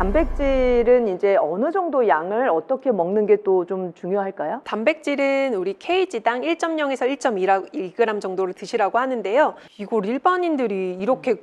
단백질은 이제 어느 정도 양을 어떻게 먹는 게 또 좀 중요할까요? 단백질은 우리 kg당 1.0에서 1.2g 정도를 드시라고 하는데요. 이걸 일반인들이 이렇게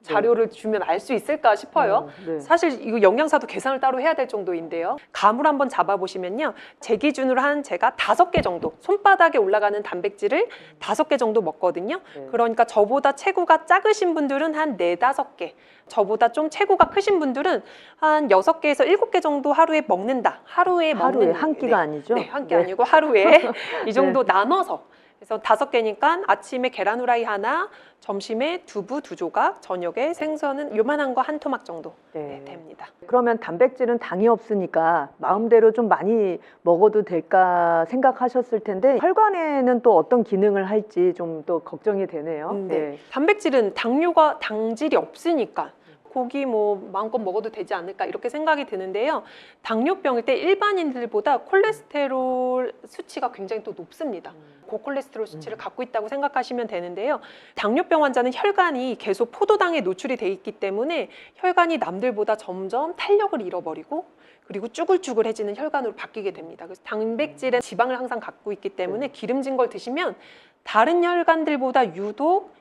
자료를 주면 알 수 있을까 싶어요. 네. 사실 이거 영양사도 계산을 따로 해야 될 정도인데요. 감을 한번 잡아보시면요. 제 기준으로 한 제가 5개 정도, 손바닥에 올라가는 단백질을 5개 정도 먹거든요. 네. 그러니까 저보다 체구가 작으신 분들은 한 4, 5개, 저보다 좀 체구가 크신 분들은 한 6개에서 7개 정도 하루에 먹는다. 하루에 한 끼가 아니죠? 네, 한 끼 아니고 하루에 이 정도 나눠서. 그래서 5개니까 아침에 계란 후라이 하나, 점심에 두부 2조각, 저녁에 생선은 요만한 거 한 토막 정도 됩니다. 그러면 단백질은 당이 없으니까 마음대로 좀 많이 먹어도 될까 생각하셨을 텐데 혈관에는 또 어떤 기능을 할지 좀 또 걱정이 되네요. 네. 단백질은 당질이 없으니까 고기 뭐 마음껏 먹어도 되지 않을까 이렇게 생각이 드는데요. 당뇨병일 때 일반인들보다 콜레스테롤 수치가 굉장히 또 높습니다. 고콜레스테롤 수치를 갖고 있다고 생각하시면 되는데요. 당뇨병 환자는 혈관이 계속 포도당에 노출이 돼 있기 때문에 혈관이 남들보다 점점 탄력을 잃어버리고 그리고 쭈글쭈글해지는 혈관으로 바뀌게 됩니다. 그래서 단백질은 지방을 항상 갖고 있기 때문에 기름진 걸 드시면 다른 혈관들보다 유독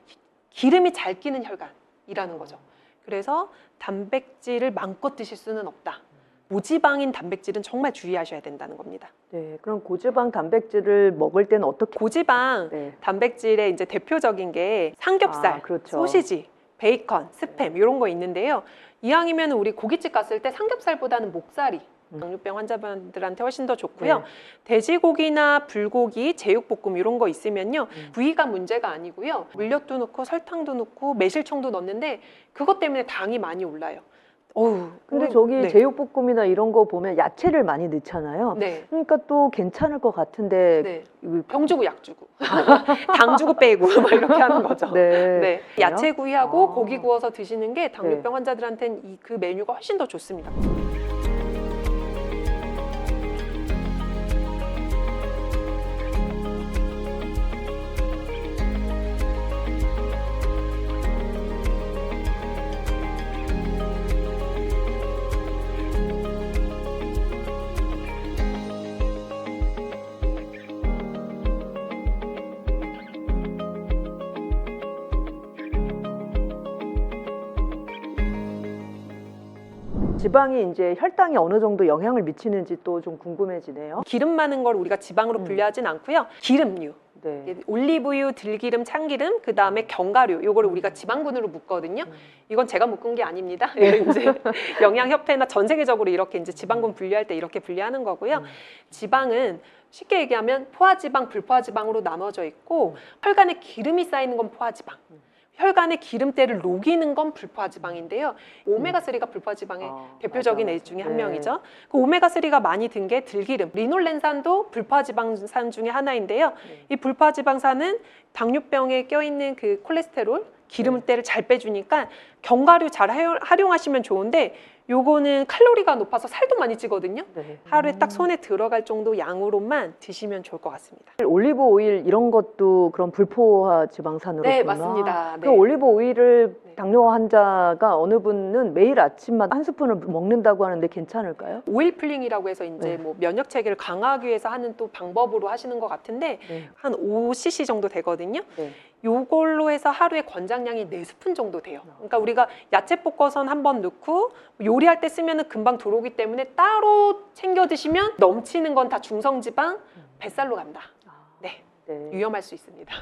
기름이 잘 끼는 혈관이라는 거죠. 그래서 단백질을 마음껏 드실 수는 없다. 고지방인 단백질은 정말 주의하셔야 된다는 겁니다. 네, 그럼 고지방 단백질을 먹을 때는 어떻게? 고지방 단백질의 이제 대표적인 게 삼겹살, 그렇죠. 소시지, 베이컨, 스팸 이런 거 있는데요. 이왕이면 우리 고깃집 갔을 때 삼겹살보다는 목살이 당뇨병 환자분들한테 훨씬 더 좋고요. 돼지고기나 불고기, 제육볶음 이런 거 있으면요. 부위가 문제가 아니고요. 물엿도 넣고 설탕도 넣고 매실청도 넣는데 그것 때문에 당이 많이 올라요. 근데 저기 제육볶음이나 이런 거 보면 야채를 많많이 넣잖아요. 그러니까 또 괜찮을 것 같은데 병 주고 약 주고 당 주고 빼고 막 이렇게 하는 거죠. 야채 구이하고 고기 구워서 드시는 게 당뇨병 환자들한테는 그 메뉴가 훨씬 더 좋습니다. 지방이 이제 혈당에 어느 정도 영향을 미치는지 또 좀 궁금해지네요. 기름 많은 걸 우리가 지방으로 분류하진 않고요. 기름류, 올리브유, 들기름, 참기름, 그 다음에 견과류, 요거를 우리가 지방분으로 묶거든요. 이건 제가 묶은 게 아닙니다. 이제 영양협회나 전 세계적으로 이렇게 이제 지방분 분류할 때 이렇게 분류하는 거고요. 지방은 쉽게 얘기하면 포화지방, 불포화지방으로 나눠져 있고 혈관에 기름이 쌓이는 건 포화지방. 혈관의 기름때를 녹이는 건 불포화지방인데요. 오메가3가 불포화지방의 대표적인 애 중에 한 명이죠. 그 오메가3가 많이 든 게 들기름, 리놀렌산도 불포화지방산 중에 하나인데요. 이 불포화지방산은 당뇨병에 껴있는 그 콜레스테롤, 기름때를 잘 빼주니까 견과류 잘 활용하시면 좋은데 요거는 칼로리가 높아서 살도 많이 찌거든요. 하루에 딱 손에 들어갈 정도 양으로만 드시면 좋을 것 같습니다. 올리브 오일 이런 것도 그런 불포화 지방산으로 네, 맞습니다. 그 올리브 오일을 당뇨 환자가 어느 분은 매일 아침마다 한 스푼을 먹는다고 하는데 괜찮을까요? 오일 풀링이라고 해서 이제 뭐 면역 체계를 강화하기 위해서 하는 또 방법으로 하시는 것 같은데 한 5cc 정도 되거든요. 요걸로 해서 하루에 권장량이 4스푼 정도 돼요. 그러니까 우리가 야채 볶아선 한번 넣고 요리할 때 쓰면은 금방 들어오기 때문에 따로 챙겨 드시면 넘치는 건 다 중성지방, 뱃살로 간다. 위험할 수 있습니다.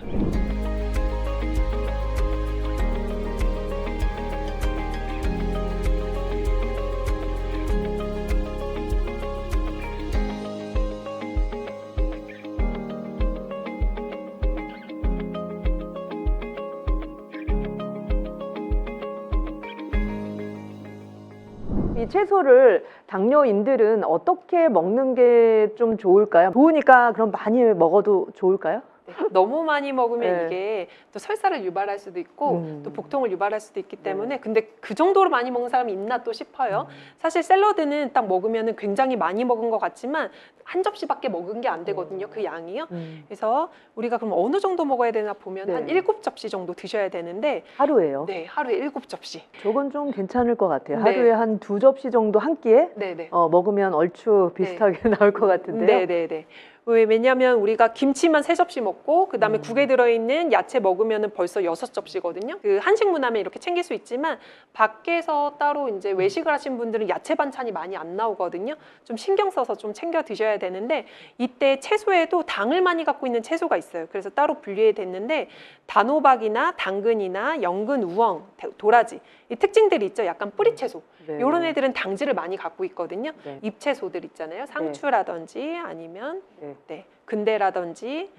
이 채소를 당뇨인들은 어떻게 먹는 게 좀 좋을까요? 좋으니까 그럼 많이 먹어도 좋을까요? 네, 너무 많이 먹으면 네. 이게 또 설사를 유발할 수도 있고 또 복통을 유발할 수도 있기 때문에 네. 근데 그 정도로 많이 먹는 사람이 있나 또 싶어요. 사실 샐러드는 딱 먹으면 굉장히 많이 먹은 것 같지만 한 접시밖에 먹은 게 안 되거든요. 그 양이요. 그래서 우리가 그럼 어느 정도 먹어야 되나 보면 네. 한 7접시 정도 드셔야 되는데 하루에요? 네, 하루에 7접시. 저건 좀 괜찮을 것 같아요. 네. 하루에 한 2접시 정도 한 끼에 네네. 먹으면 얼추 비슷하게 나올 것 같은데요. 네네네. 왜냐면 우리가 김치만 3접시 먹고 그다음에 국에 들어있는 야채 먹으면 벌써 6접시거든요. 그 한식 문화면 이렇게 챙길 수 있지만 밖에서 따로 이제 외식을 하신 분들은 야채 반찬이 많이 안 나오거든요. 좀 신경 써서 좀 챙겨 드셔야 되는데 이때 채소에도 당을 많이 갖고 있는 채소가 있어요. 그래서 따로 분류해 됐는데 단호박이나 당근이나 연근, 우엉, 도라지 이 특징들이 있죠. 약간 뿌리 채소. 네. 이런 애들은 당질을 많이 갖고 있거든요. 네. 잎채소들 있잖아요. 상추라든지 아니면 네. 근대라든지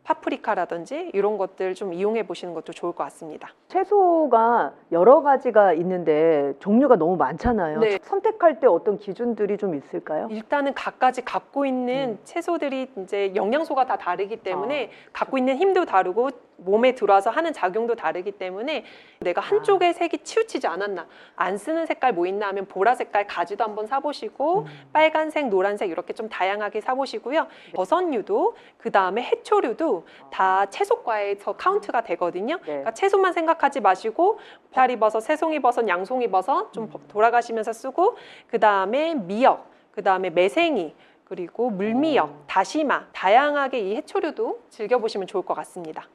파프리카라든지 이런 것들 좀 이용해 보시는 것도 좋을 것 같습니다. 채소가 여러 가지가 있는데 종류가 너무 많잖아요. 네. 선택할 때 어떤 기준들이 좀 있을까요? 일단은 각가지 갖고 있는 채소들이 이제 영양소가 다 다르기 때문에 갖고 있는 힘도 다르고 몸에 들어와서 하는 작용도 다르기 때문에 내가 한쪽에 색이 치우치지 않았나, 안 쓰는 색깔 뭐 있나 하면 보라 색깔 가지도 한번 사보시고 빨간색, 노란색 이렇게 좀 다양하게 사보시고요. 버섯류도 그 다음에 해초류도 다 채소과에서 카운트가 되거든요. 그러니까 채소만 생각하지 마시고 파리버섯, 새송이버섯, 양송이버섯 좀 돌아가시면서 쓰고 그 다음에 미역, 그 다음에 매생이 그리고 물미역, 다시마 다양하게 이 해초류도 즐겨보시면 좋을 것 같습니다.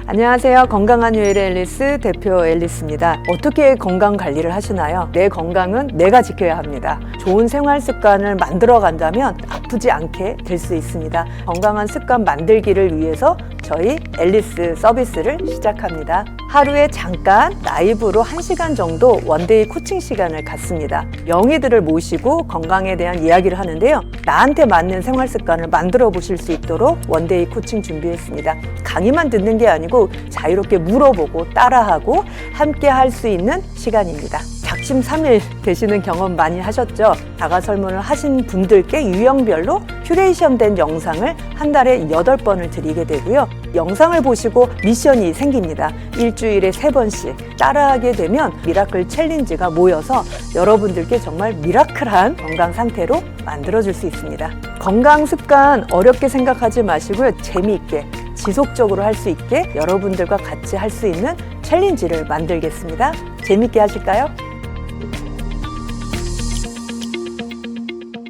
안녕하세요. 건강한 요일의 앨리스 대표 앨리스입니다. 어떻게 건강 관리를 하시나요? 내 건강은 내가 지켜야 합니다. 좋은 생활 습관을 만들어 간다면 아프지 않게 될 수 있습니다. 건강한 습관 만들기를 위해서 저희 앨리스 서비스를 시작합니다. 하루에 잠깐 라이브로 1시간 정도 원데이 코칭 시간을 갖습니다. 명의들을 모시고 건강에 대한 이야기를 하는데요. 나한테 맞는 생활 습관을 만들어 보실 수 있도록 원데이 코칭 준비했습니다. 강의만 듣는 게 아니고 자유롭게 물어보고 따라하고 함께 할 수 있는 시간입니다. 작심 3일 되시는 경험 많이 하셨죠? 자가 설문을 하신 분들께 유형별로 큐레이션된 영상을 한 달에 8번을 드리게 되고요. 영상을 보시고 미션이 생깁니다. 일주일에 3번씩 따라하게 되면 미라클 챌린지가 모여서 여러분들께 정말 미라클한 건강 상태로 만들어줄 수 있습니다. 건강 습관 어렵게 생각하지 마시고요. 재미있게 지속적으로 할 수 있게 여러분들과 같이 할 수 있는 챌린지를 만들겠습니다. 재미있게 하실까요?